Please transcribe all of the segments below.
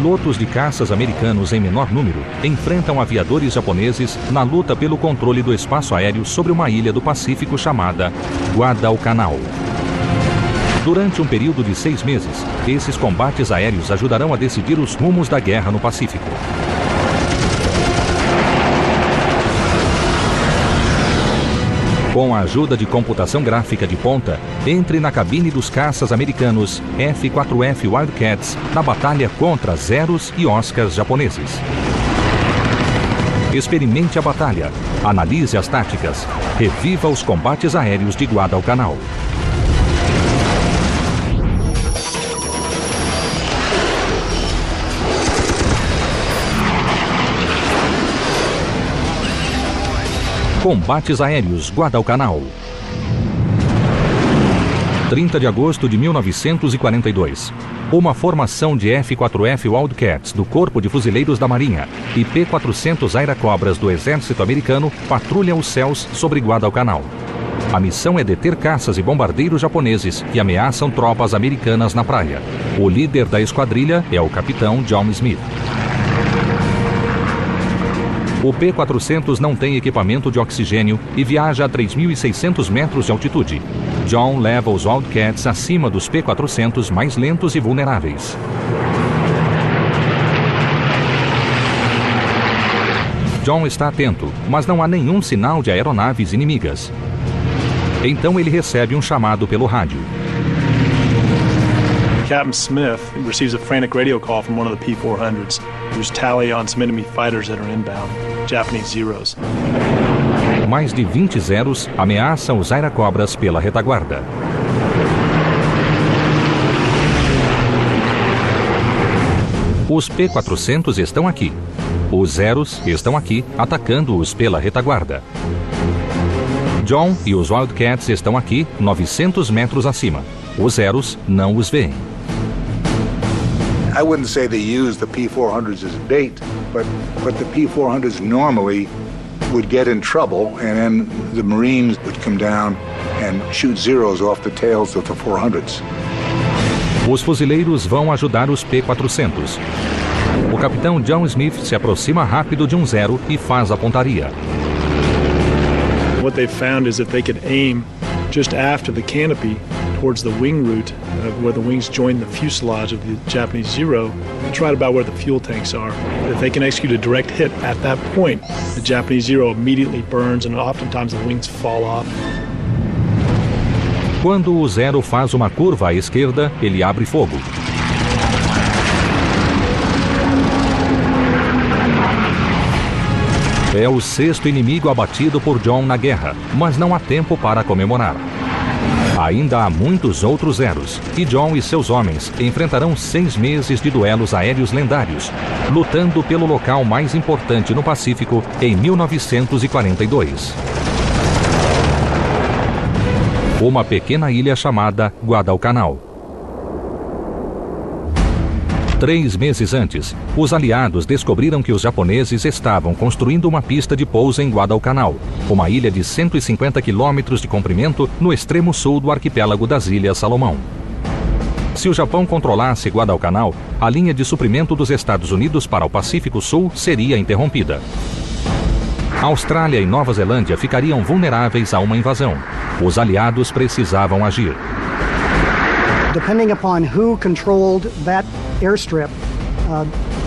Pilotos de caças americanos em menor número enfrentam aviadores japoneses na luta pelo controle do espaço aéreo sobre uma ilha do Pacífico chamada Guadalcanal. Durante um período de 6 meses, esses combates aéreos ajudarão a decidir os rumos da guerra no Pacífico. Com a ajuda de computação gráfica de ponta, entre na cabine dos caças americanos F-4F Wildcats na batalha contra Zeros e Oscars japoneses. Experimente a batalha, analise as táticas, reviva os combates aéreos de Guadalcanal. Combates aéreos Guadalcanal. 30 de agosto de 1942. Uma formação de F-4F Wildcats do Corpo de Fuzileiros da Marinha e P-400 Airacobras do Exército Americano patrulha os céus sobre Guadalcanal. A missão é deter caças e bombardeiros japoneses que ameaçam tropas americanas na praia. O líder da esquadrilha é o capitão John Smith. O P-400 não tem equipamento de oxigênio e viaja a 3.600 metros de altitude. John leva os Wildcats acima dos P-400 mais lentos e vulneráveis. John está atento, mas não há nenhum sinal de aeronaves inimigas. Então ele recebe um chamado pelo rádio. Captain Smith receives a frantic radio call from one of the P-400s. There's tally on some enemy fighters that are inbound, Japanese Zeros. Mais de 20 Zeros ameaçam os Airacobras pela retaguarda. Os P-400 estão aqui. Os Zeros estão aqui, atacando-os pela retaguarda. John e os Wildcats estão aqui, 900 metros acima. Os Zeros não os veem. I wouldn't say they use the P-400s as bait, but the P-400s normally would get in trouble, and then the Marines would come down and shoot Zeros off the tails of the 400s. Os fuzileiros vão ajudar os P-400. O capitão John Smith se aproxima rápido de um Zero e faz a pontaria. What they found is that they could aim just after the canopy towards the wing route, where the wings join the fuselage of the Japanese Zero, and right about where the fuel tanks are. If they can execute a direct hit at that point, the Japanese Zero immediately burns and oftentimes the wings fall off. Quando o Zero faz uma curva à esquerda, ele abre fogo. É o 6º inimigo abatido por John na guerra, mas não há tempo para comemorar. Ainda há muitos outros Zeros, e John e seus homens enfrentarão 6 meses de duelos aéreos lendários, lutando pelo local mais importante no Pacífico em 1942. Uma pequena ilha chamada Guadalcanal. 3 meses antes, os aliados descobriram que os japoneses estavam construindo uma pista de pouso em Guadalcanal, uma ilha de 150 quilômetros de comprimento no extremo sul do arquipélago das Ilhas Salomão. Se o Japão controlasse Guadalcanal, a linha de suprimento dos Estados Unidos para o Pacífico Sul seria interrompida. Austrália e Nova Zelândia ficariam vulneráveis a uma invasão. Os aliados precisavam agir. Depending upon who controlled that airstrip,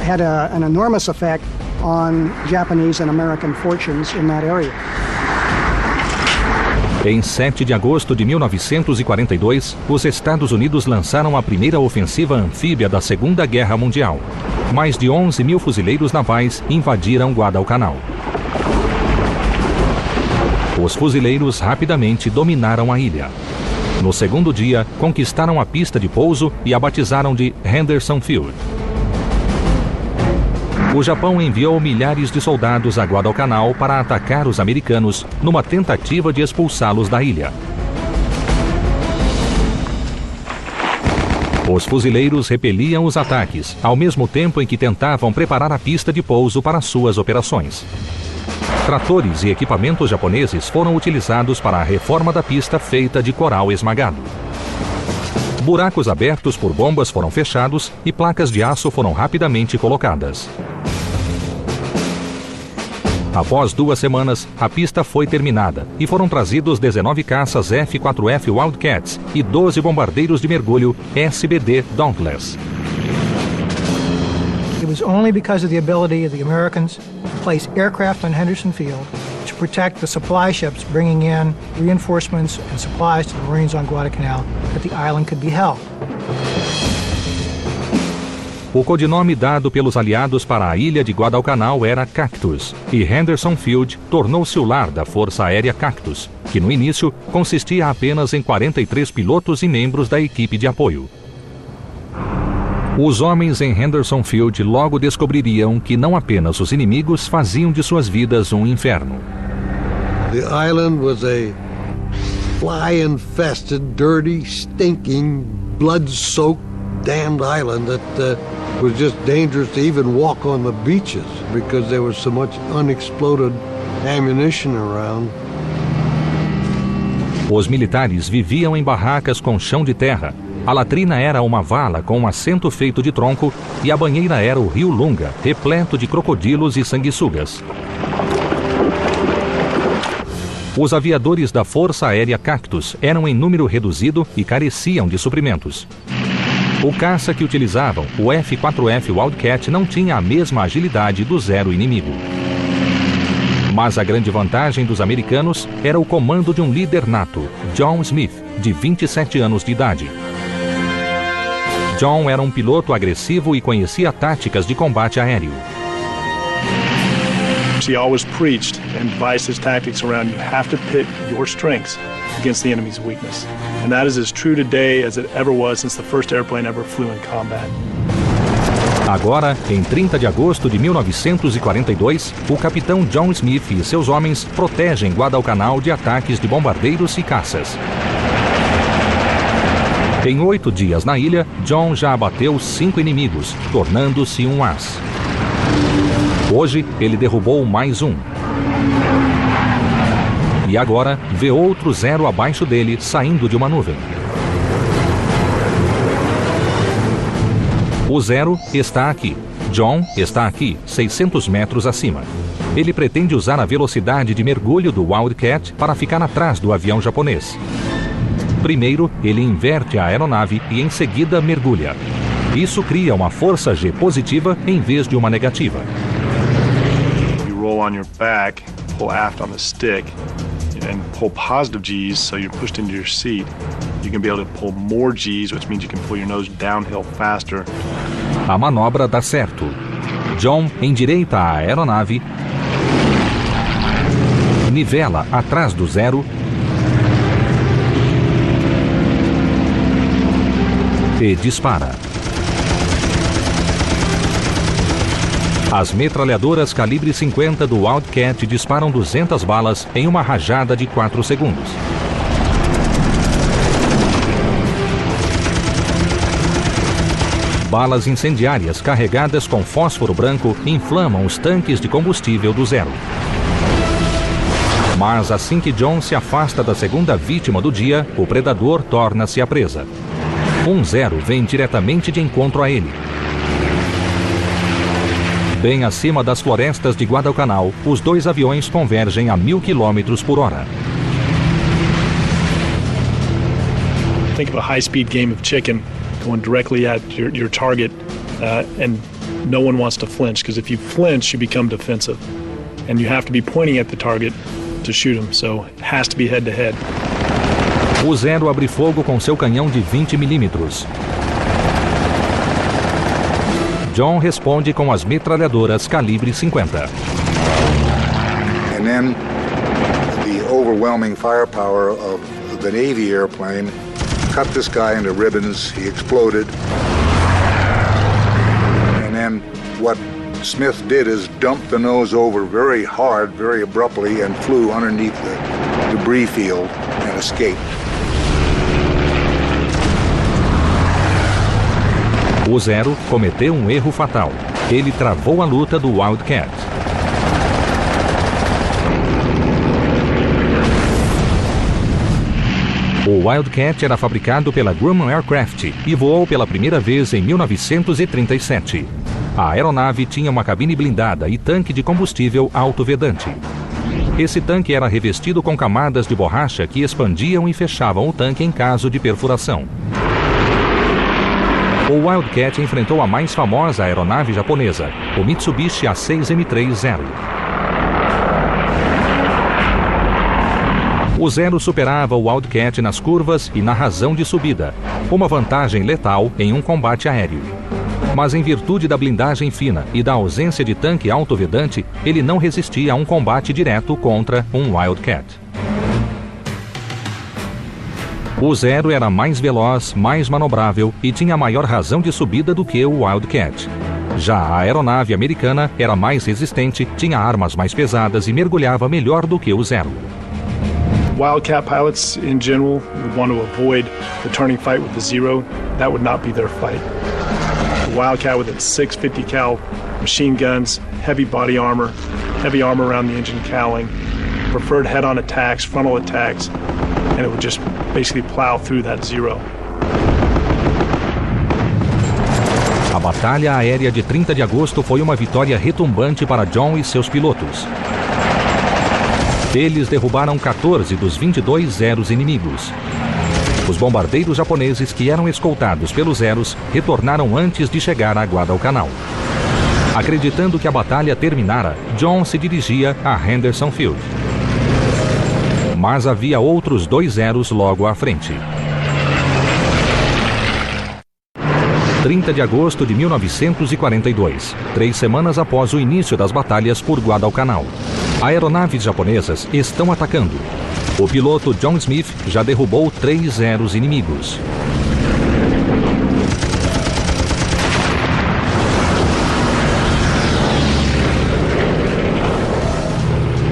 had an enormous effect on Japanese and American fortunes in that area. Em 7 de agosto de 1942, os Estados Unidos lançaram a primeira ofensiva anfíbia da Segunda Guerra Mundial. Mais de 11.000 fuzileiros navais invadiram Guadalcanal. Os fuzileiros rapidamente dominaram a ilha. No segundo dia, conquistaram a pista de pouso e a batizaram de Henderson Field. O Japão enviou milhares de soldados a Guadalcanal para atacar os americanos numa tentativa de expulsá-los da ilha. Os fuzileiros repeliam os ataques, ao mesmo tempo em que tentavam preparar a pista de pouso para suas operações. Tratores e equipamentos japoneses foram utilizados para a reforma da pista feita de coral esmagado. Buracos abertos por bombas foram fechados e placas de aço foram rapidamente colocadas. Após 2 semanas, a pista foi terminada e foram trazidos 19 caças F-4F Wildcats e 12 bombardeiros de mergulho SBD Dauntless. It was only because of the ability of the Americans to place aircraft on Henderson Field to protect the supply ships bringing in reinforcements and supplies to the Marines on Guadalcanal that the island could be held. O codinome dado pelos aliados para a ilha de Guadalcanal era Cactus, e Henderson Field tornou-se o lar da Força Aérea Cactus, que no início consistia apenas em 43 pilotos e membros da equipe de apoio. Os homens em Henderson Field logo descobririam que não apenas os inimigos faziam de suas vidas um inferno. The island was a fly-infested, dirty, stinking, blood-soaked, damned island that was just dangerous to even walk on the beaches because there was so much unexploded ammunition around. Os militares viviam em barracas com chão de terra. A latrina era uma vala com um assento feito de tronco e a banheira era o rio Lunga, repleto de crocodilos e sanguessugas. Os aviadores da Força Aérea Cactus eram em número reduzido e careciam de suprimentos. O caça que utilizavam, o F-4F Wildcat, não tinha a mesma agilidade do Zero inimigo. Mas a grande vantagem dos americanos era o comando de um líder nato, John Smith, de 27 anos de idade. John era um piloto agressivo e conhecia táticas de combate aéreo. He always preached and devised his tactics around you have to pit your strengths against the enemy's weakness. And that is as true today as it ever was since the first airplane ever flew in combat. Agora, em 30 de agosto de 1942, o capitão John Smith e seus homens protegem Guadalcanal de ataques de bombardeiros e caças. Em 8 dias na ilha, John já abateu 5 inimigos, tornando-se um as. Hoje, ele derrubou mais um. E agora, vê outro Zero abaixo dele, saindo de uma nuvem. O Zero está aqui. John está aqui, 600 metros acima. Ele pretende usar a velocidade de mergulho do Wildcat para ficar atrás do avião japonês. Primeiro, ele inverte a aeronave e em seguida mergulha. Isso cria uma força G positiva em vez de uma negativa. Roll on your back, pull aft on the stick, and pull positive G's so you're pushed into your seat. You can be able to pull more G's, which means you can pull your nose downhill faster. A manobra dá certo. John endireita a aeronave, nivela atrás do Zero e dispara. As metralhadoras calibre 50 do Wildcat disparam 200 balas em uma rajada de 4 segundos. Balas incendiárias carregadas com fósforo branco inflamam os tanques de combustível do Zero. Mas assim que John se afasta da segunda vítima do dia, o predador torna-se a presa. Um Zero vem diretamente de encontro a ele. Bem acima das florestas de Guadalcanal, os dois aviões convergem a 1000 km por hora. Think of a high-speed game of chicken going directly at your target, and no one wants to flinch, because if you flinch, you become defensive. And you have to be pointing at the target to shoot him, so it has to be head-to-head. O Zero abre fogo com seu canhão de 20 milímetros. John responde com as metralhadoras calibre 50. And then the overwhelming firepower of the Navy airplane cut this guy into ribbons. He exploded. And then what Smith did is dump the nose over very hard, very abruptly, and flew underneath the debris field and escaped. O Zero cometeu um erro fatal. Ele travou a luta do Wildcat. O Wildcat era fabricado pela Grumman Aircraft e voou pela primeira vez em 1937. A aeronave tinha uma cabine blindada e tanque de combustível autovedante. Esse tanque era revestido com camadas de borracha que expandiam e fechavam o tanque em caso de perfuração. O Wildcat enfrentou a mais famosa aeronave japonesa, o Mitsubishi A6M3-0. O Zero superava o Wildcat nas curvas e na razão de subida, uma vantagem letal em um combate aéreo. Mas em virtude da blindagem fina e da ausência de tanque autovedante, ele não resistia a um combate direto contra um Wildcat. O Zero era mais veloz, mais manobrável e tinha maior razão de subida do que o Wildcat. Já a aeronave americana era mais resistente, tinha armas mais pesadas e mergulhava melhor do que o Zero. Wildcat pilots in general would want to avoid the turning fight with the Zero. That would not be their fight. The Wildcat with its 650 cal machine guns, heavy body armor around the engine cowling, preferred head-on attacks, frontal attacks, and it would just basically plow through that Zero. A batalha aérea de 30 de agosto foi uma vitória retumbante para John e seus pilotos. Eles derrubaram 14 dos 22 Zeros inimigos. Os bombardeiros japoneses que eram escoltados pelos Zeros retornaram antes de chegar a Guadalcanal. Acreditando que a batalha terminara, John se dirigia a Henderson Field. Mas havia outros 2 Zeros logo à frente. 30 de agosto de 1942, 3 semanas após o início das batalhas por Guadalcanal. Aeronaves japonesas estão atacando. O piloto John Smith já derrubou 3 Zeros inimigos.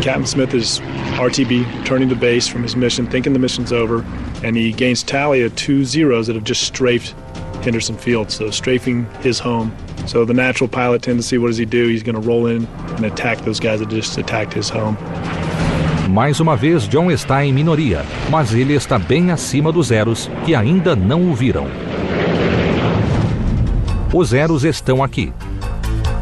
Captain Smith is RTB, returning to base from his mission, thinking the mission's over, and he gains tally of 2 Zeros that have just strafed Henderson Field, so strafing his home. So the natural pilot tendency, what does he do? He's going to roll in and attack those guys that just attacked his home. Mais uma vez, John está em minoria, mas ele está bem acima dos Zeros, que ainda não o viram. Os Zeros estão aqui.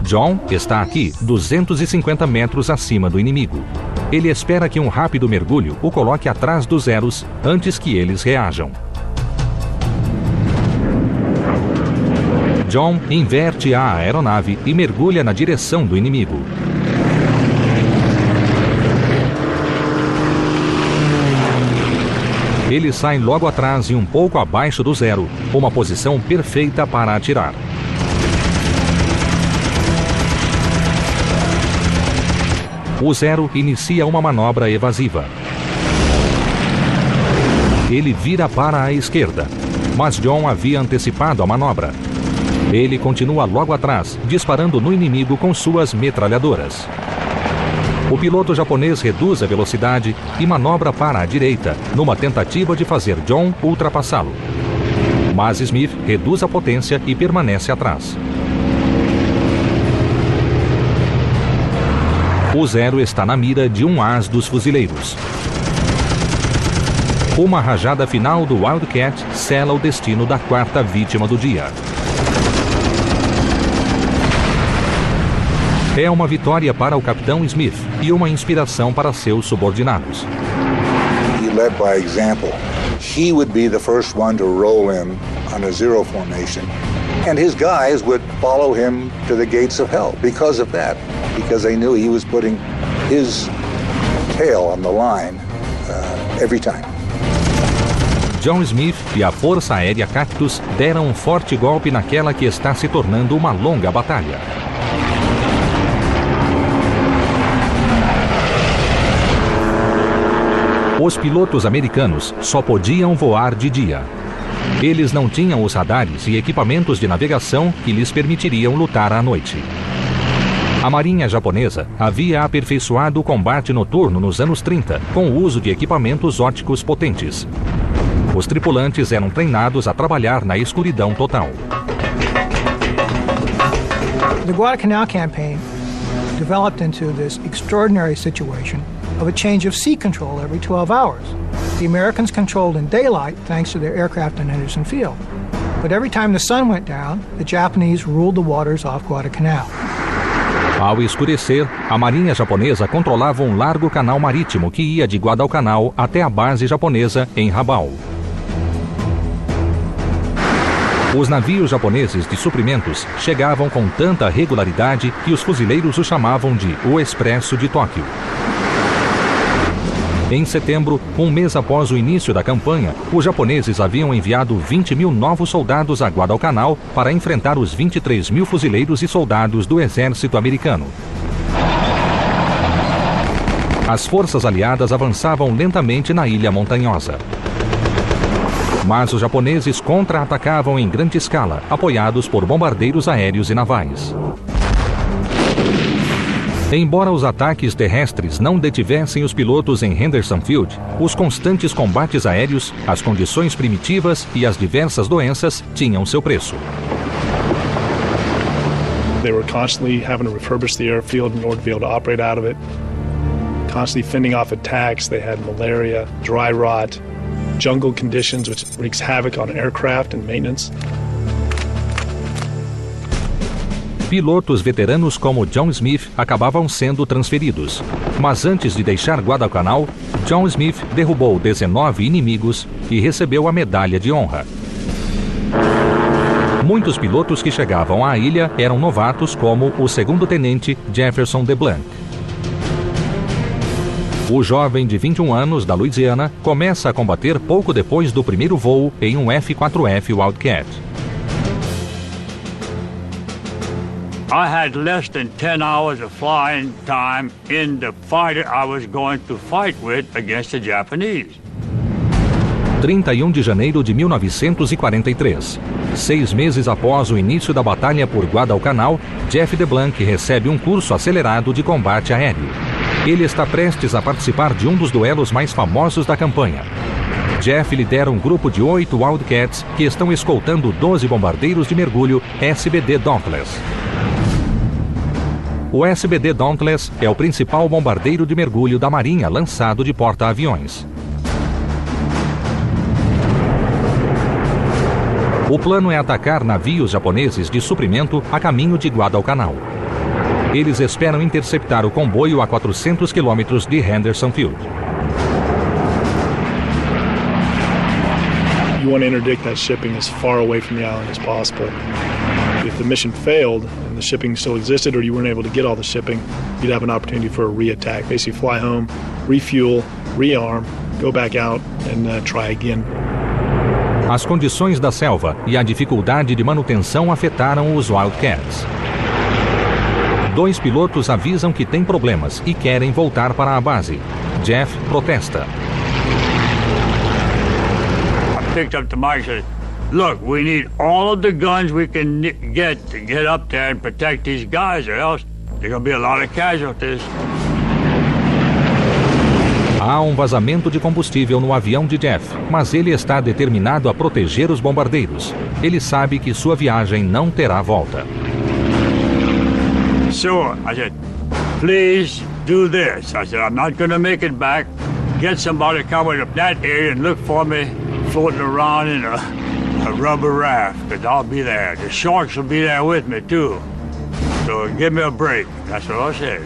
John está aqui, 250 metros acima do inimigo. Ele espera que um rápido mergulho o coloque atrás dos Zeros antes que eles reajam. John inverte a aeronave e mergulha na direção do inimigo. Eles saem logo atrás e um pouco abaixo do Zero, uma posição perfeita para atirar. O Zero inicia uma manobra evasiva. Ele vira para a esquerda, mas John havia antecipado a manobra. Ele continua logo atrás, disparando no inimigo com suas metralhadoras. O piloto japonês reduz a velocidade e manobra para a direita, numa tentativa de fazer John ultrapassá-lo. Mas Smith reduz a potência e permanece atrás. O Zero está na mira de um as dos fuzileiros. Uma rajada final do Wildcat sela o destino da 4ª vítima do dia. É uma vitória para o capitão Smith e uma inspiração para seus subordinados. He led by example. He would be the first one to roll in on a Zero formation, and his guys would follow him to the gates of hell because of that, because they knew he was putting his tail on the line every time. John Smith e a Força Aérea Cactus deram um forte golpe naquela que está se tornando uma longa batalha. Os pilotos americanos só podiam voar de dia. Eles não tinham os radares e equipamentos de navegação que lhes permitiriam lutar à noite. A Marinha japonesa havia aperfeiçoado o combate noturno nos anos 30 com o uso de equipamentos ópticos potentes. Os tripulantes eram treinados a trabalhar na escuridão total. The Guadalcanal campaign developed into this extraordinary situation of a change of sea control every 12 hours. The Americans controlled in daylight thanks to their aircraft in Henderson Field. But every time the sun went down, the Japanese ruled the waters off Guadalcanal. Ao escurecer, a marinha japonesa controlava um largo canal marítimo que ia de Guadalcanal até a base japonesa em Rabaul. Os navios japoneses de suprimentos chegavam com tanta regularidade que os fuzileiros o chamavam de o Expresso de Tóquio. Em setembro, um mês após o início da campanha, os japoneses haviam enviado 20 mil novos soldados a Guadalcanal para enfrentar os 23 mil fuzileiros e soldados do exército americano. As forças aliadas avançavam lentamente na ilha montanhosa. Mas os japoneses contra-atacavam em grande escala, apoiados por bombardeiros aéreos e navais. Embora os ataques terrestres não detivessem os pilotos em Henderson Field, os constantes combates aéreos, as condições primitivas e as diversas doenças tinham seu preço. They were constantly having to refurbish the airfield in order to be able to operate out of it. Constantly fending off attacks. They had malaria, dry rot, jungle conditions, which wreaks havoc on aircraft and maintenance. Pilotos veteranos como John Smith acabavam sendo transferidos. Mas antes de deixar Guadalcanal, John Smith derrubou 19 inimigos e recebeu a medalha de honra. Muitos pilotos que chegavam à ilha eram novatos, como o segundo-tenente Jefferson DeBlanc. O jovem de 21 anos da Louisiana começa a combater pouco depois do primeiro voo em um F-4F Wildcat. I had less than 10 hours of flying time in the fighter I was going to fight with against the Japanese. 31 de janeiro de 1943. 6 meses após o início da batalha por Guadalcanal, Jeff DeBlanc recebe um curso acelerado de combate aéreo. Ele está prestes a participar de um dos duelos mais famosos da campanha. Jeff lidera um grupo de 8 Wildcats que estão escoltando 12 bombardeiros de mergulho SBD Dauntless. O SBD Dauntless é o principal bombardeiro de mergulho da Marinha lançado de porta-aviões. O plano é atacar navios japoneses de suprimento a caminho de Guadalcanal. Eles esperam interceptar o comboio a 400 quilômetros de Henderson Field. You want to interdict that shipping as far away from the island as possible. If the mission failed and the shipping still existed, or you weren't able to get all the shipping, you'd have an opportunity for a re-attack. Basically fly home, refuel, rearm, go back out and try again. As condições da selva e a dificuldade de manutenção afetaram os Wildcats. 2 pilotos avisam que têm problemas e querem voltar para a base. Jeff protesta. I picked up the mic and said, "Look, we need all of the guns we can get to get up there and protect these guys, or else there's going to be a lot of casualties." Há um vazamento de combustível no avião de Jeff, mas ele está determinado a proteger os bombardeiros. Ele sabe que sua viagem não terá volta. So I said, "Please do this." I said, "I'm not going to make it back. Get somebody coming up that area and look for me floating around in a rubber raft, because I'll be there. The sharks will be there with me too. So give me a break." That's what I said.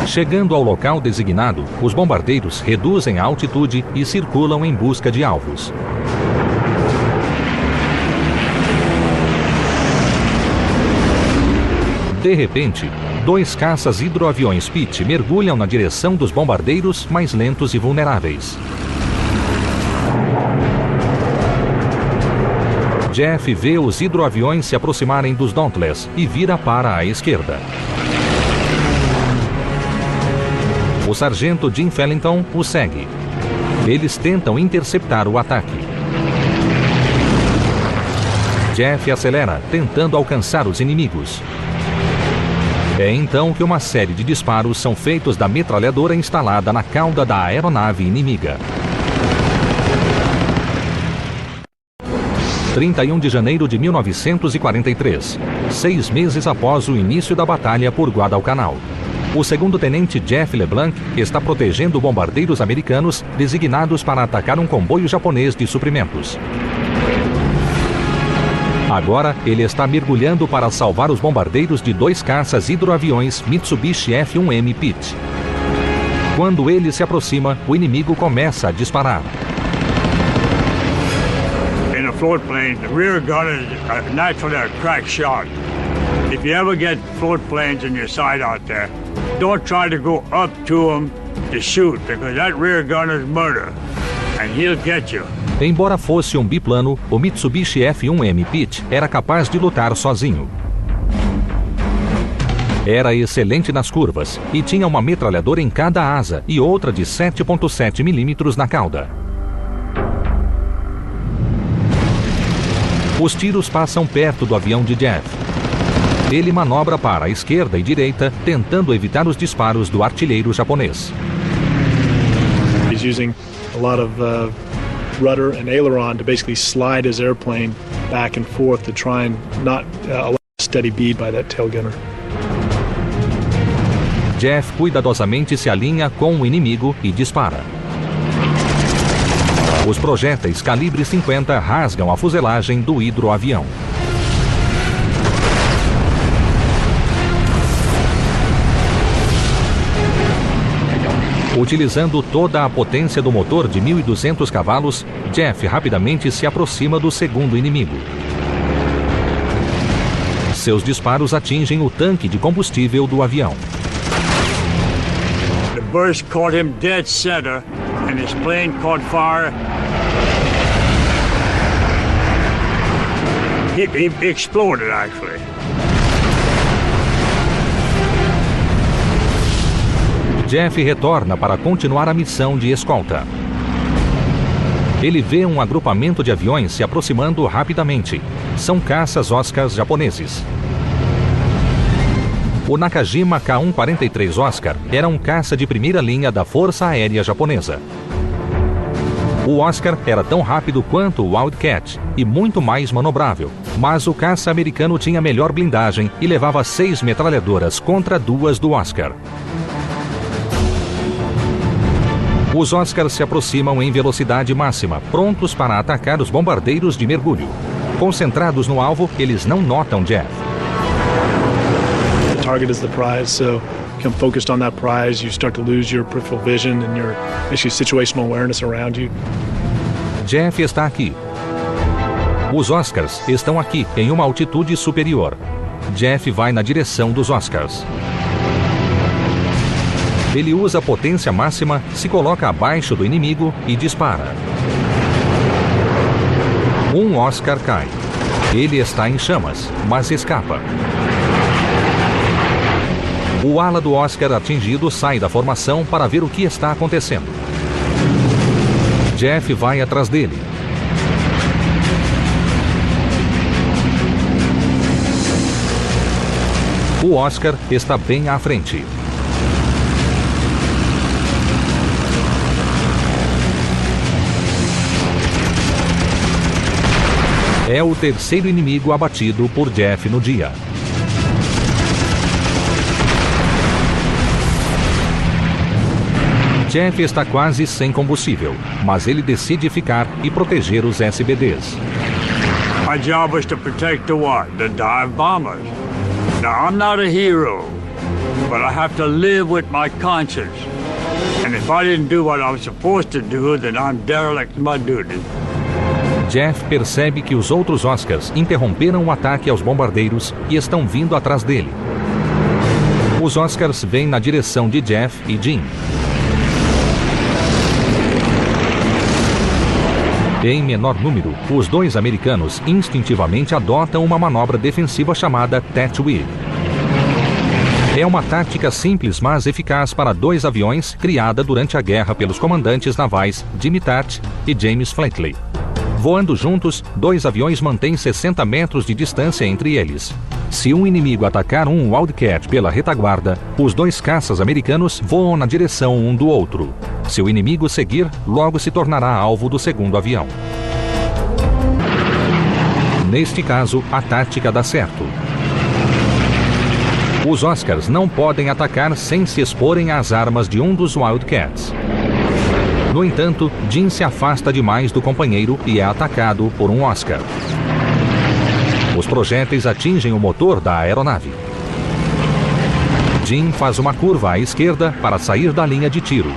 Chegando ao local designado, os bombardeiros reduzem a altitude e circulam em busca de alvos. De repente, 2 caças hidroaviões Pitt mergulham na direção dos bombardeiros mais lentos e vulneráveis. Jeff vê os hidroaviões se aproximarem dos Dauntless e vira para a esquerda. O sargento Jim Fellington o segue. Eles tentam interceptar o ataque. Jeff acelera, tentando alcançar os inimigos. É então que uma série de disparos são feitos da metralhadora instalada na cauda da aeronave inimiga. 31 de janeiro de 1943, 6 meses após o início da batalha por Guadalcanal. O segundo-tenente Jeff LeBlanc está protegendo bombardeiros americanos designados para atacar um comboio japonês de suprimentos. Agora, ele está mergulhando para salvar os bombardeiros de 2 caças hidroaviões Mitsubishi F-1M Pitt. Quando ele se aproxima, o inimigo começa a disparar. In a float plane, the rear gun is naturally a crack shot. If you ever get float planes in your sight out there, don't try to go up to them to shoot, because that rear gun is murder, and he'll get you. Embora fosse um biplano, o Mitsubishi F-1M Pitt era capaz de lutar sozinho. Era excelente nas curvas e tinha uma metralhadora em cada asa e outra de 7,7 milímetros na cauda. Os tiros passam perto do avião de Jeff. Ele manobra para a esquerda e direita, tentando evitar os disparos do artilheiro japonês. He's using a lot of rudder and aileron to basically slide his airplane back and forth to try and not allow a steady bead by that tail gunner. Jeff cuidadosamente se alinha com o inimigo e dispara. Os projéteis calibre 50 rasgam a fuselagem do hidroavião. Utilizando toda a potência do motor de 1.200 cavalos, Jeff rapidamente se aproxima do segundo inimigo. Seus disparos atingem o tanque de combustível do avião. The burst caught him dead center, and his plane caught fire. He exploded, actually. Jeff retorna para continuar a missão de escolta. Ele vê um agrupamento de aviões se aproximando rapidamente. São caças Oscars japoneses. O Nakajima K-143 Oscar era um caça de primeira linha da Força Aérea Japonesa. O Oscar era tão rápido quanto o Wildcat e muito mais manobrável, mas o caça americano tinha melhor blindagem e levava 6 metralhadoras contra 2 do Oscar. Os Oscars se aproximam em velocidade máxima, prontos para atacar os bombardeiros de mergulho. Concentrados no alvo, eles não notam Jeff. The target is the prize, so become focused on that prize, you start to lose your peripheral vision and your basically situational awareness around you. Jeff está aqui. Os Oscars estão aqui, em uma altitude superior. Jeff vai na direção dos Oscars. Ele usa a potência máxima, se coloca abaixo do inimigo e dispara. Um Oscar cai. Ele está em chamas, mas escapa. O ala do Oscar atingido sai da formação para ver o que está acontecendo. Jeff vai atrás dele. O Oscar está bem à frente. É o terceiro inimigo abatido por Jeff no dia. Jeff está quase sem combustível, mas ele decide ficar e proteger os SBDs. My job was to protect the what? The dive bombers. Now, I'm not a hero, but I have to live with my conscience. And if I didn't do what I was supposed to do, then I'm derelict in my duty. Jeff percebe que os outros Oscars interromperam o ataque aos bombardeiros e estão vindo atrás dele. Os Oscars vêm na direção de Jeff e Jim. Em menor número, os dois americanos instintivamente adotam uma manobra defensiva chamada Tatwig. É uma tática simples, mas eficaz para 2 aviões, criada durante a guerra pelos comandantes navais Jimmy Tatt e James Flatley. Voando juntos, 2 aviões mantêm 60 metros de distância entre eles. Se um inimigo atacar um Wildcat pela retaguarda, os 2 caças americanos voam na direção um do outro. Se o inimigo seguir, logo se tornará alvo do segundo avião. Neste caso, a tática dá certo. Os Oscars não podem atacar sem se exporem às armas de um dos Wildcats. No entanto, Jim se afasta demais do companheiro e é atacado por um Oscar. Os projéteis atingem o motor da aeronave. Jim faz uma curva à esquerda para sair da linha de tiro.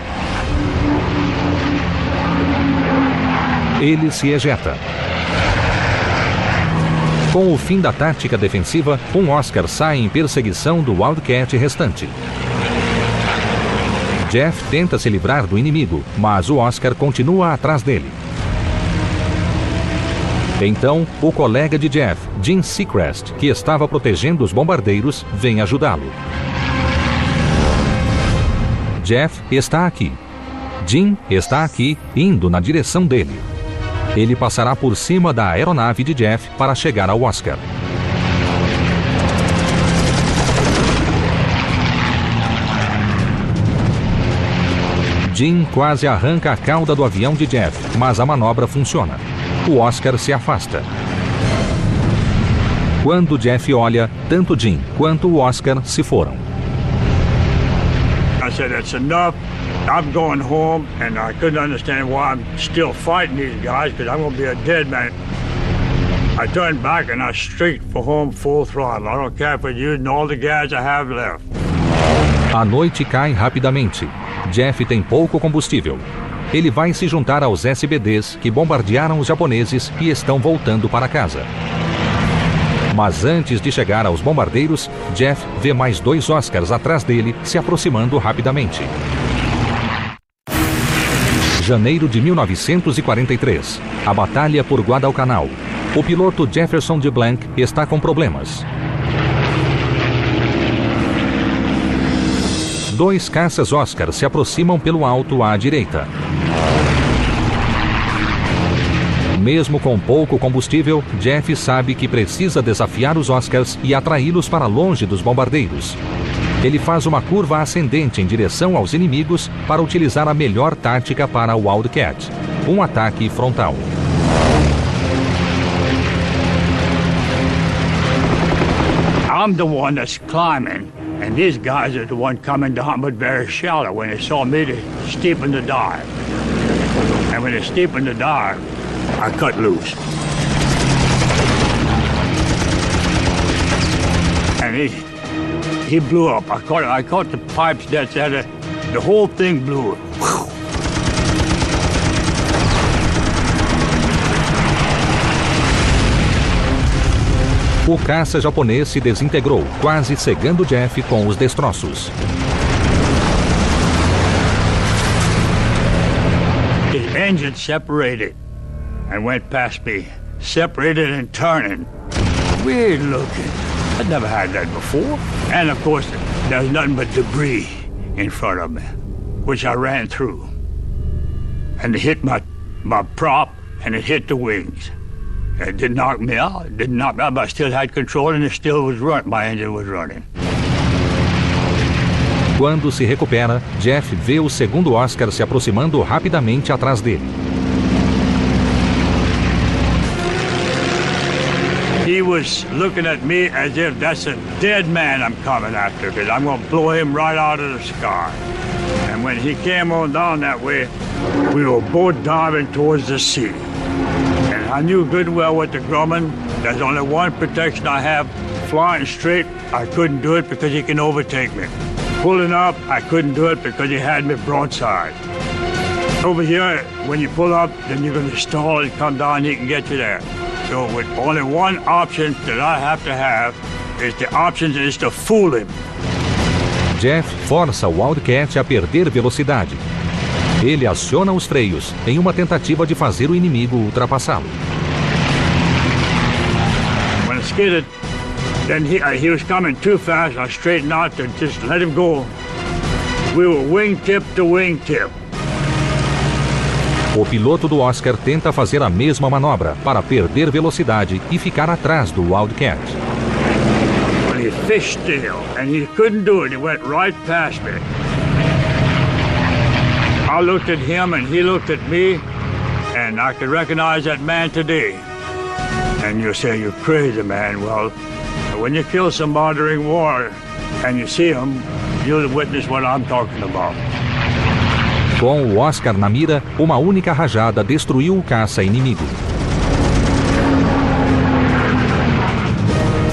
Ele se ejeta. Com o fim da tática defensiva, um Oscar sai em perseguição do Wildcat restante. Jeff tenta se livrar do inimigo, mas o Oscar continua atrás dele. Então, o colega de Jeff, Jim Seacrest, que estava protegendo os bombardeiros, vem ajudá-lo. Jeff está aqui. Jim está aqui, indo na direção dele. Ele passará por cima da aeronave de Jeff para chegar ao Oscar. Jim quase arranca a cauda do avião de Jeff, mas a manobra funciona. O Oscar se afasta. Quando Jeff olha, tanto Jim quanto o Oscar se foram. I said, "That's enough. I'm going home," and I couldn't understand why I'm still fighting these guys, because I'm going to be a dead man. I turned back and I straight for home full throttle. I don't care if it's using all the gas I have left. A noite cai rapidamente. Jeff tem pouco combustível. Ele vai se juntar aos SBDs que bombardearam os japoneses e estão voltando para casa. Mas antes de chegar aos bombardeiros, Jeff vê mais 2 Oscars atrás dele se aproximando rapidamente. Janeiro de 1943. A batalha por Guadalcanal. O piloto Jefferson de Blanc está com problemas. 2 caças Oscar se aproximam pelo alto à direita. Mesmo com pouco combustível, Jeff sabe que precisa desafiar os Oscars e atraí-los para longe dos bombardeiros. Ele faz uma curva ascendente em direção aos inimigos para utilizar a melhor tática para o Wildcat: um ataque frontal. I'm the one that's climbing, and these guys are the one coming down, but very shallow. When they saw me, they steepened the dive. And when they steepened the dive, I cut loose. And he blew up. I caught the pipes that said the whole thing blew. O caça japonês se desintegrou, quase cegando Jeff com os destroços. His engine separated and went past me, separated and turning. Weird looking. I'd never had that before. And of course, there was nothing but debris in front of me, which I ran through. And it hit my prop, and it hit the wings. It didn't knock me out. It didn't knock me out, but I still had control, and it still was running. My engine was running. Quando se recupera, Jeff vê o segundo Oscar se aproximando rapidamente atrás dele. He was looking at me as if that's a dead man I'm coming after, because I'm going to blow him right out of the sky. And when he came on down that way, we were both diving towards the sea. And I knew good well with the Grumman, there's only one protection I have. Flying straight, I couldn't do it because he can overtake me. Pulling up, I couldn't do it because he had me broadside. Over here, when you pull up, then you're going to stall and come down, he can get you there. So with only one option that I have to have, is to fool him. Jeff força o Wildcat a perder velocidade. Ele aciona os freios em uma tentativa de fazer o inimigo ultrapassá-lo. When I skidded, then he was coming too fast. I straightened out to just let him go. We were wingtip to wingtip. O piloto do Oscar tenta fazer a mesma manobra para perder velocidade e ficar atrás do Wildcat. But he fished still, and he couldn't do it. He went right past me. I looked at him, and he looked at me, and I could recognize that man today. And you say, "You're crazy, man." Well, When you kill somebody during war and you see them, you'll witness what I'm talking about. Com o Oscar na mira, uma única rajada destruiu o caça inimigo.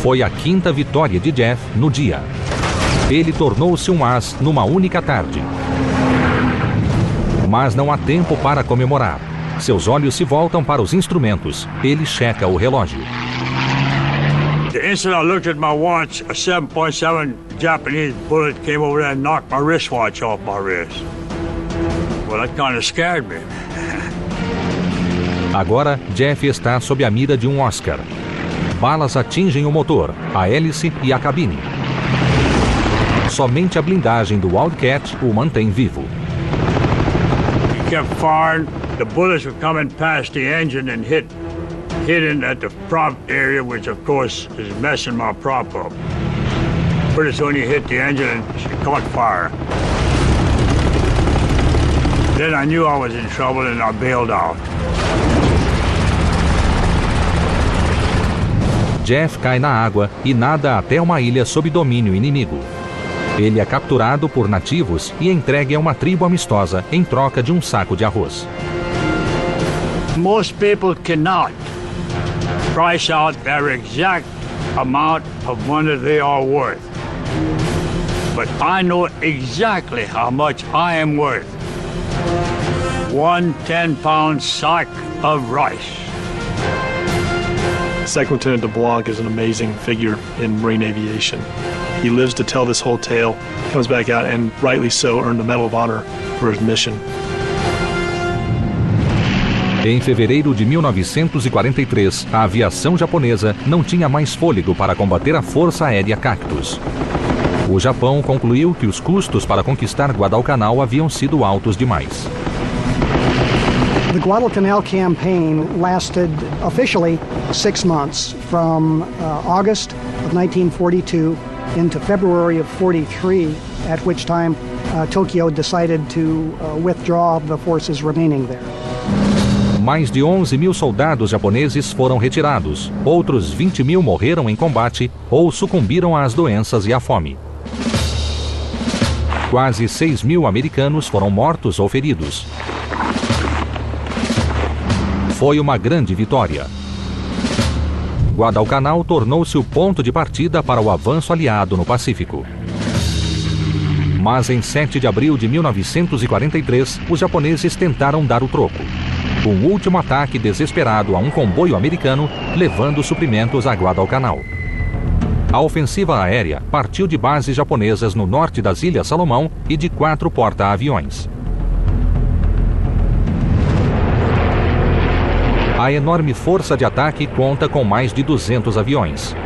Foi a 5ª vitória de Jeff no dia. Ele tornou-se um as numa única tarde. Mas não há tempo para comemorar. Seus olhos se voltam para os instrumentos. Ele checa o relógio. The instant I looked at my watch, a 7.7 Japanese bullet came over there and knocked my wristwatch off my wrist. Well, that kind of scared me. Agora, Jeff está sob a mira de um Oscar. Balas atingem o motor, a hélice e a cabine. Somente a blindagem do Wildcat o mantém vivo. He kept firing. The bullets were coming past the engine and hitting at the prop area, which of course is messing my prop up. Pretty soon he hit the engine and she caught fire. Then I knew I was in trouble and I bailed out. Jeff cai na água e nada até uma ilha sob domínio inimigo. Ele é capturado por nativos e entregue a uma tribo amistosa em troca de um saco de arroz. Most people cannot price out their exact amount of money they are worth. But I know exactly how much I am worth. 1 10-pound sack of rice. Second Lieutenant DeBlanc is an amazing figure in Marine aviation. He lives to tell this whole tale, comes back out, and rightly so, earned the Medal of Honor for his mission. Em fevereiro de 1943, a aviação japonesa não tinha mais fôlego para combater a Força Aérea Cactus. O Japão concluiu que os custos para conquistar Guadalcanal haviam sido altos demais. The Guadalcanal campaign lasted officially 6 months, from August of 1942 into February of 43, at which time Tokyo decided to withdraw the forces remaining there. Mais de 11.000 soldados japoneses foram retirados. Outros 20.000 morreram em combate ou sucumbiram às doenças e à fome. Quase 6.000 americanos foram mortos ou feridos. Foi uma grande vitória. Guadalcanal tornou-se o ponto de partida para o avanço aliado no Pacífico. Mas em 7 de abril de 1943, os japoneses tentaram dar o troco. Um último ataque desesperado a um comboio americano, levando suprimentos a Guadalcanal. A ofensiva aérea partiu de bases japonesas no norte das Ilhas Salomão e de 4 porta-aviões. A enorme força de ataque conta com mais de 200 aviões.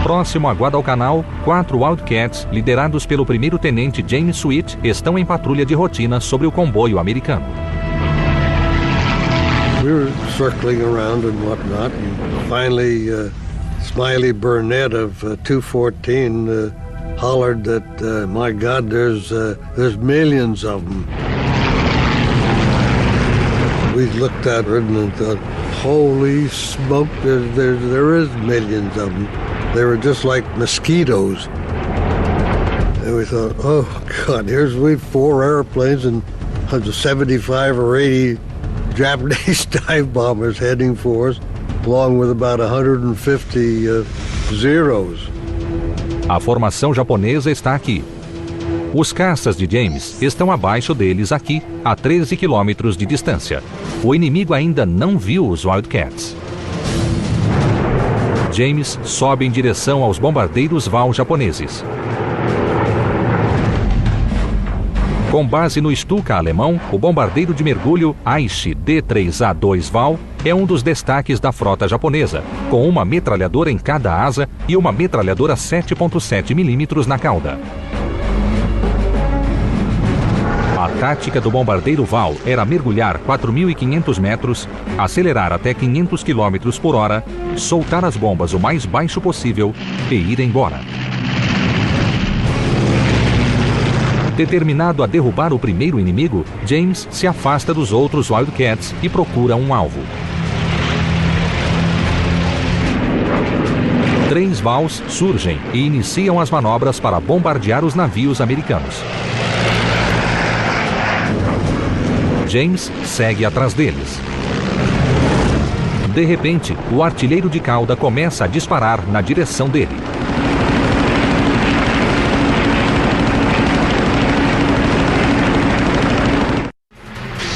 Próximo a Guadalcanal, 4 Wildcats, liderados pelo primeiro-tenente James Sweet, estão em patrulha de rotina sobre o comboio americano. We were circling around and whatnot, and finally Smiley Burnett of 214 hollered that, my God, there's millions of them. We looked at it and thought, holy smoke, there is millions of them. They were just like mosquitoes. And we thought, oh God, we have 4 airplanes and 75 or 80 Japanese dive bombers heading for us, along with about 150 Zeros. A formação japonesa está aqui. Os caças de James estão abaixo deles aqui, a 13 quilômetros de distância. O inimigo ainda não viu os Wildcats. James sobe em direção aos bombardeiros Val japoneses. Com base no Stuka alemão, o bombardeiro de mergulho Aichi D3A2 Val é um dos destaques da frota japonesa, com uma metralhadora em cada asa e uma metralhadora 7.7 mm na cauda. A tática do bombardeiro Val era mergulhar 4.500 metros, acelerar até 500 km por hora, soltar as bombas o mais baixo possível e ir embora. Determinado a derrubar o primeiro inimigo, James se afasta dos outros Wildcats e procura um alvo. 3 Vals surgem e iniciam as manobras para bombardear os navios americanos. James segue atrás deles. De repente, o artilheiro de cauda começa a disparar na direção dele.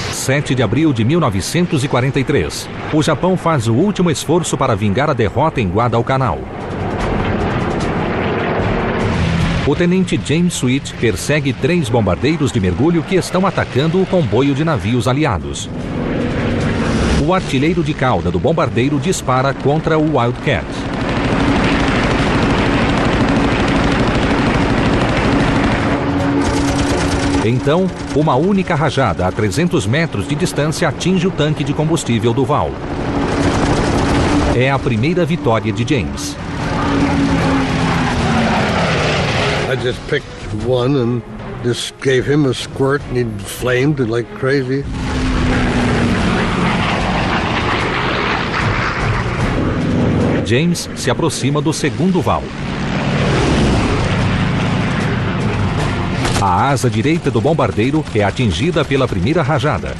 Em 7 de abril de 1943, o Japão faz o último esforço para vingar a derrota em Guadalcanal. O tenente James Sweet persegue 3 bombardeiros de mergulho que estão atacando o comboio de navios aliados. O artilheiro de cauda do bombardeiro dispara contra o Wildcat. Então, uma única rajada a 300 metros de distância atinge o tanque de combustível do Val. É a primeira vitória de James. I just picked one and just gave him a squirt and he flamed like crazy. James se aproxima do segundo Val. A asa direita do bombardeiro é atingida pela primeira rajada.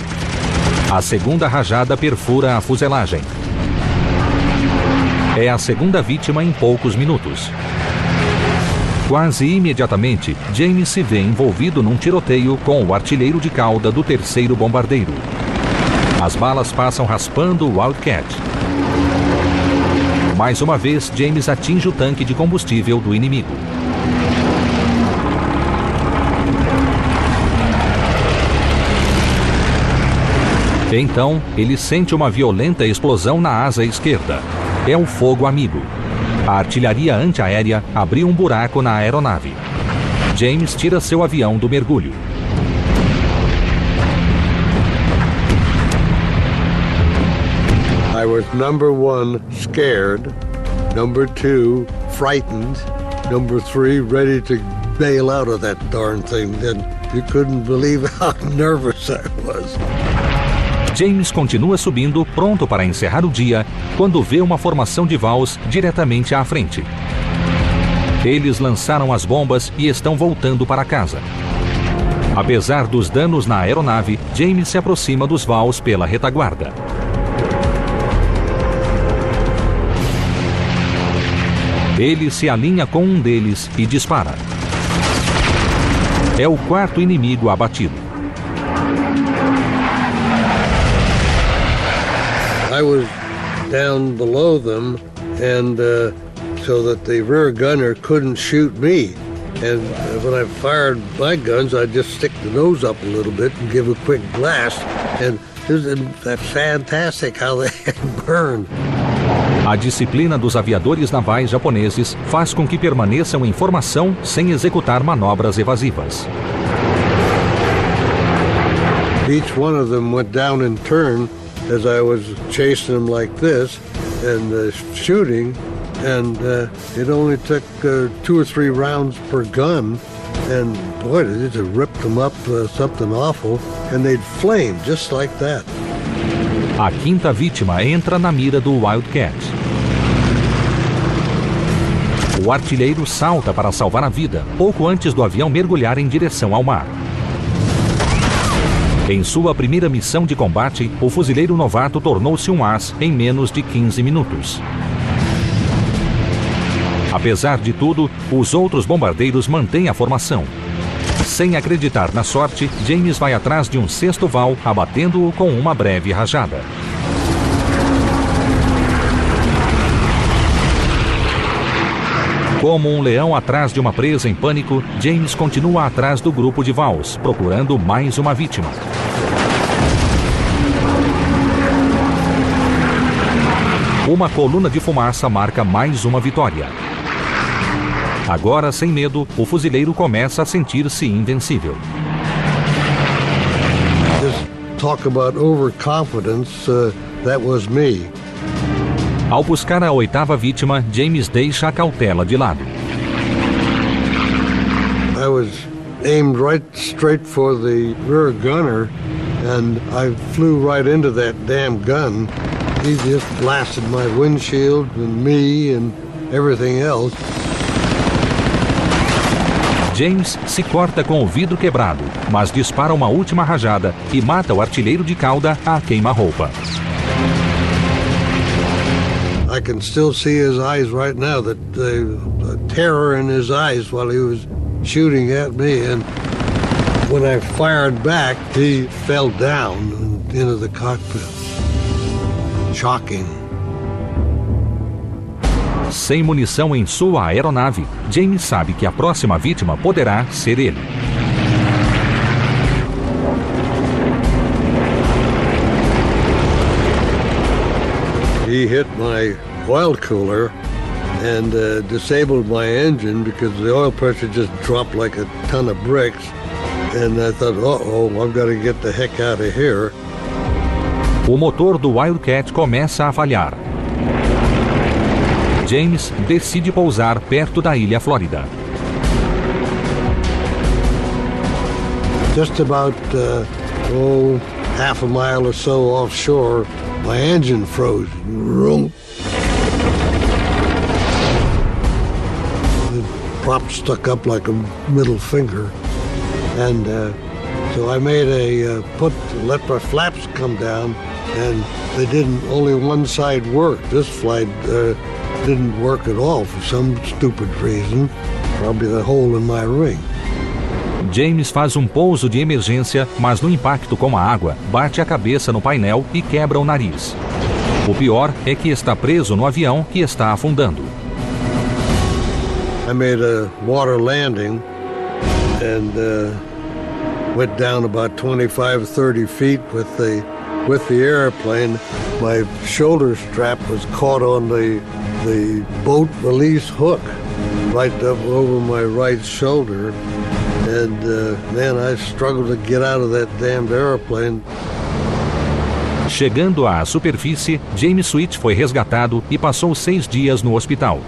A segunda rajada perfura a fuselagem. É a segunda vítima em poucos minutos. Quase imediatamente, James se vê envolvido num tiroteio com o artilheiro de cauda do terceiro bombardeiro. As balas passam raspando o Wildcat. Mais uma vez, James atinge o tanque de combustível do inimigo. Então, ele sente uma violenta explosão na asa esquerda. É o fogo amigo. A artilharia antiaérea abriu um buraco na aeronave. James tira seu avião do mergulho. I was number 1, scared. Number 2, frightened. Number 3, ready to bail out of that darn thing. And you couldn't believe how nervous I was. James continua subindo, pronto para encerrar o dia, quando vê uma formação de Vals diretamente à frente. Eles lançaram as bombas e estão voltando para casa. Apesar dos danos na aeronave, James se aproxima dos Vals pela retaguarda. Ele se alinha com um deles e dispara. É o quarto inimigo abatido. I was down below them, and so that the rear gunner couldn't shoot me. And when I fired my guns, I'd just stick the nose up a little bit and give a quick blast. And it was fantastic how they burned. A disciplina dos aviadores navais japoneses faz com que permaneçam em formação sem executar manobras evasivas. Each one of them went down in turn as I was chasing them like this and shooting, and it only took 2 or 3 rounds per gun, and boy, it just ripped them up something awful, and they'd flame just like that. A quinta vítima entra na mira do Wildcat. O artilheiro salta para salvar a vida, pouco antes do avião mergulhar em direção ao mar. Em sua primeira missão de combate, o fuzileiro novato tornou-se um as em menos de 15 minutos. Apesar de tudo, os outros bombardeiros mantêm a formação. Sem acreditar na sorte, James vai atrás de um sexto Val, abatendo-o com uma breve rajada. Como um leão atrás de uma presa em pânico, James continua atrás do grupo de Vals, procurando mais uma vítima. Uma coluna de fumaça marca mais uma vitória. Agora, sem medo, o fuzileiro começa a sentir-se invencível. Just talk about overconfidence, that was me. Ao buscar a oitava vítima, James deixa a cautela de lado. I was aimed right straight for the rear gunner, and I flew right into that damn gun. He just blasted my windshield and me, and everything else. James se corta com o vidro quebrado, mas dispara uma última rajada e mata o artilheiro de cauda a queima-roupa. I can still see his eyes right now, the terror in his eyes while he was shooting at me. And when I fired back, he fell down into the cockpit. Shocking. Sem munição em sua aeronave, James sabe que a próxima vítima poderá ser ele. He hit my oil cooler and disabled my engine because the oil pressure just dropped like a ton of bricks. And I thought, uh-oh, I've got to get the heck out of here. O motor do Wildcat começa a falhar. James decide pousar perto da ilha Flórida. Just about, half a mile or so offshore, my engine froze. The prop stuck up like a middle finger. And so I made let my flaps come down, and they didn't, only one side worked. This flight didn't work at all for some stupid reason, probably the hole in my ring. James faz um pouso de emergência, mas no impacto com a água, bate a cabeça no painel e quebra o nariz. O pior é que está preso no avião que está afundando. I made a water landing and went down about 25, 30 feet with the airplane. My shoulder strap was caught on the boat release hook right up over my right shoulder. And man, I struggled to get out of that damned airplane. Chegando à superfície, James Sweet foi resgatado e passou 6 dias no hospital.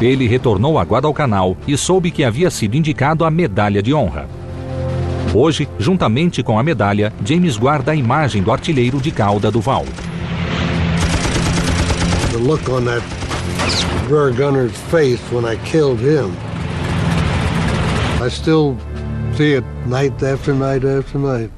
Ele retornou a Guadalcanal e soube que havia sido indicado a Medalha de Honra. Hoje, juntamente com a medalha, James guarda a imagem do artilheiro de cauda do Val. The look on that rear gunner's face when I killed him, I still see it night after night after night.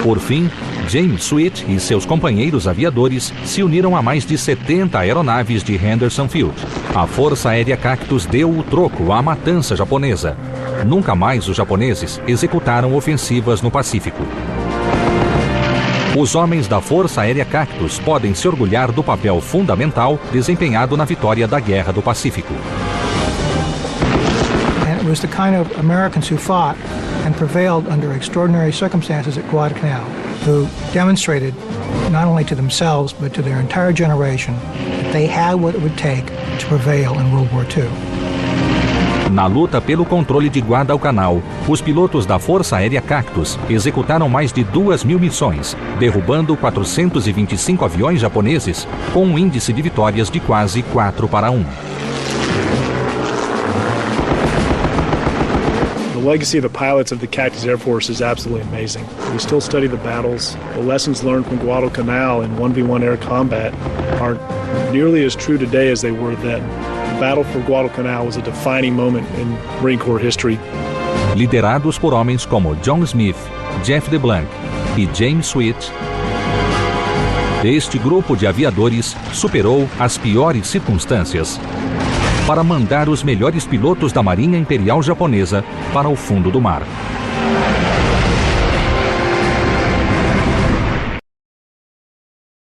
Por fim, James Sweet e seus companheiros aviadores se uniram a mais de 70 aeronaves de Henderson Field. A Força Aérea Cactus deu o troco à matança japonesa. Nunca mais os japoneses executaram ofensivas no Pacífico. Os homens da Força Aérea Cactus podem se orgulhar do papel fundamental desempenhado na vitória da Guerra do Pacífico. And it was the kind of Americans who fought and prevailed under extraordinary circumstances at Guadalcanal, who demonstrated not only to themselves but to their entire generation that they had what it would take to prevail in World War II. Na luta pelo controle de Guadalcanal, os pilotos da Força Aérea Cactus executaram mais de 2.000 missões, derrubando 425 aviões japoneses, com um índice de vitórias de quase 4-1. The legacy of the pilots of the Cactus Air Force is absolutely amazing. We still study the battles. The lessons learned from Guadalcanal in 1v1 air combat aren't nearly as true today as they were then. The battle for Guadalcanal was a defining moment in Marine Corps history. Liderados por homens como John Smith, Jeff DeBlanc e James Sweet, este grupo de aviadores superou as piores circunstâncias para mandar os melhores pilotos da Marinha Imperial Japonesa para o fundo do mar.